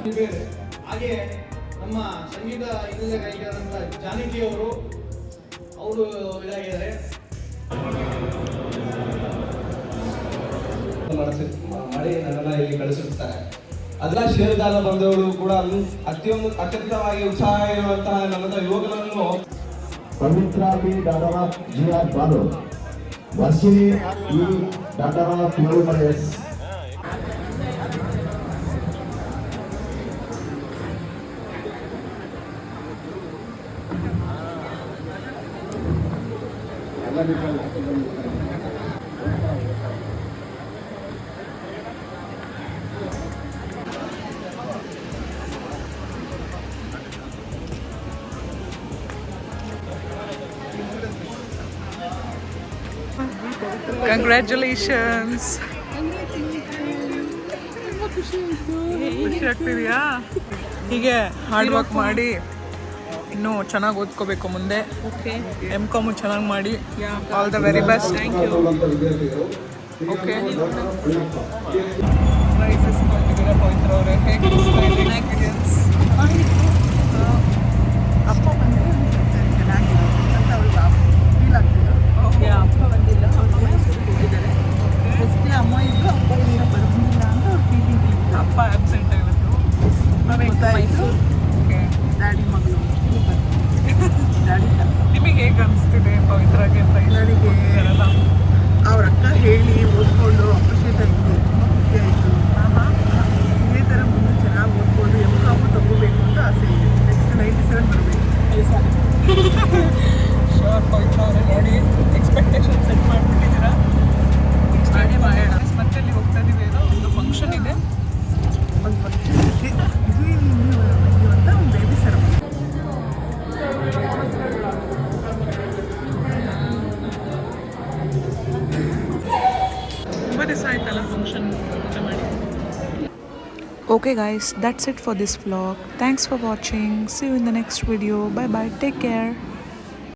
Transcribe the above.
ಬೇರೆ. ಹಾಗೆ ನಮ್ಮ ಸಂಗೀತ ಹಿನ್ನೆಲೆ ಗಾಯಕರಾದಂಥ ಜಾನಕಿ ಅವರು ಇದಾಗಿದ್ದಾರೆ. ಮಾಡಿ ನನ್ನೆಲ್ಲ ಇಲ್ಲಿ ಕಳಿಸಿರ್ತಾರೆ. ಅದೆಲ್ಲ ಷೇರುದಾರ ಬಂದವರು ಕೂಡ ಅತ್ಯಂತವಾಗಿ ಉತ್ಸಾಹ ಇರುವಂತಹ ನನ್ನ ಯುವಕರನ್ನು ಪವಿತ್ರ ಪಿ ಡಾಟರ GR ಬಾಲು, ವರ್ಷಿಣಿ ಈ ಡಾಟರ POS. ಕಂಗ್ರ್ಯಾಚುಲೇಷನ್ಸ್. ಖುಷಿ ಆಗ್ತಿದೆಯಾ? ಹೀಗೆ ಹಾರ್ಡ್ ವರ್ಕ್ ಮಾಡಿ ಇನ್ನೂ ಚೆನ್ನಾಗಿ ಓದ್ಕೋಬೇಕು ಮುಂದೆ. MCOM ಚೆನ್ನಾಗಿ ಮಾಡಿ. All the very best. Thank you. Okay, prizes ಕೊಟ್ಟಿದ್ದೀರಾ ಪವಿತ್ರ ಅವರೇ? ಹೇಗೆ ಅನಿಸ್ತಾ ಇದೆ ಎಕ್ಸ್ಪೀರಿಯನ್ಸ್? ಅಪ್ಪ ಬಂದರೆ ಚೆನ್ನಾಗಿದೆ ಅಂತ ಅವ್ರಿಗೆ ಫೀಲ್ ಆಗ್ತಿದೆ. ಅಪ್ಪ ಬಂದಿಲ್ಲ, ಅಪ್ಪ ಮೈಸೂರಿಗೆ ಹೋಗಿದ್ದಾರೆ. ಅಷ್ಟೇ ಅಮ್ಮ ಇದ್ದು ಅಪ್ಪ ಇಲ್ಲ ಬರೋದಿಲ್ಲ ಅಂತ ಅವ್ರು ಫೀಲಿಂಗ್. ಅಪ್ಪ ಆಬ್ಸೆಂಟ್ ಇವತ್ತು. ಮೈಸೂರು ಡ್ಯಾಡಿ ಮಗಳು ಡ್ಯಾಡಿ. ನಿಮಗೆ ಹೇಗೆ ಅನಿಸ್ತಿದೆ ಪವಿತ್ರಾಗೆ ನನಗೆ ಅವ್ರ ಅಕ್ಕ ಹೇಳಿ ಓದ್ಕೊಂಡು ಅಪ್ರಿಷಿಯೇಟ್ ಆಗಿದೆ, ತುಂಬ ಖುಷಿ ಆಯಿತು. ಇದೇ ಥರ ಮುಂದೆ ಚೆನ್ನಾಗಿ ಓದ್ಕೊಂಡು MCOM ತಗೋಬೇಕು ಅಂತ ಆಸೆ ಇದೆ. ನೆಕ್ಸ್ಟ್ 97 ಬರಬೇಕು. ಶೋರ್ ಪವಿತ್ರ ಅವರೇ, ನೋಡಿ ಎಕ್ಸ್ಪೆಕ್ಟೇಷನ್ ಸೆಟ್ ಮಾಡಿಬಿಟ್ಟಿದ್ದೀರಾ. ಮಾಡೋಣ. ಮತ್ತೆ ಅಲ್ಲಿ ಹೋಗ್ತಾ ಇದ್ದೀವಿ, ಏನೋ ಒಂದು ಫಂಕ್ಷನ್ ಇದೆ. ಒಂದು ಫಂಕ್ಷನ್ ಇದು ಅಂತ ಒಂದು ಬೇಬಿ ಸೆರೆಮನಿ. ತುಂಬ ದಿವಸ ಆಯ್ತಲ್ಲ ಫಂಕ್ಷನ್ ಮಾಡಿ. Okay guys, that's it for this vlog. Thanks for watching. See you in the next video. Bye bye. Take care.